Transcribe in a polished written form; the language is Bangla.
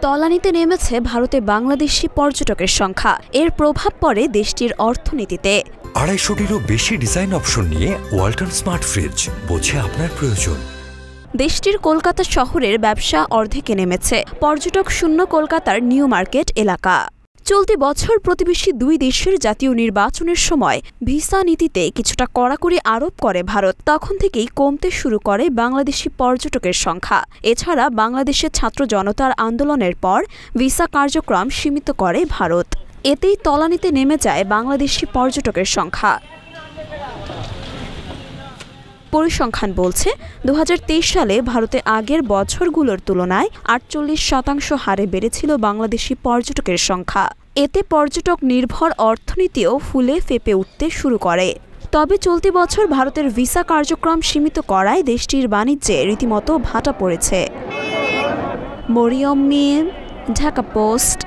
তলানিতে নেমেছে ভারতে বাংলাদেশি পর্যটকের সংখ্যা। এর প্রভাব পড়ে দেশটির অর্থনীতিতে। 250-টিরও বেশি ডিজাইন অপশন নিয়ে ওয়ালটন স্মার্ট ফ্রিজ, বোঝে আপনার প্রয়োজন। দেশটির কলকাতা শহরের ব্যবসা অর্ধেকে নেমেছে পর্যটক শূন্য কলকাতার নিউ মার্কেট এলাকা। চলতি বছর প্রতিবেশী দুই দেশের জাতীয় নির্বাচনের সময় ভিসা নীতিতে কিছুটা কড়াকড়ি আরোপ করে ভারত। তখন থেকেই কমতে শুরু করে বাংলাদেশি পর্যটকের সংখ্যা। এছাড়া বাংলাদেশের ছাত্র জনতার আন্দোলনের পর ভিসা কার্যক্রম সীমিত করে ভারত। এতেই তলানিতে নেমে যায় বাংলাদেশি পর্যটকের সংখ্যা। পরিসংখ্যান বলছে 2023 সালে ভারতে আগের বছরগুলোর তুলনায় 48% হারে বেড়েছিল বাংলাদেশি পর্যটকের সংখ্যা। এতে পর্যটক নির্ভর অর্থনীতিও ফুলে ফেঁপে উঠতে শুরু করে। তবে চলতি বছর ভারতের ভিসা কার্যক্রম সীমিত করায় দেশটির বাণিজ্যে রীতিমতো ভাটা পড়েছে। মরিয়ম মিম, ঢাকা পোস্ট।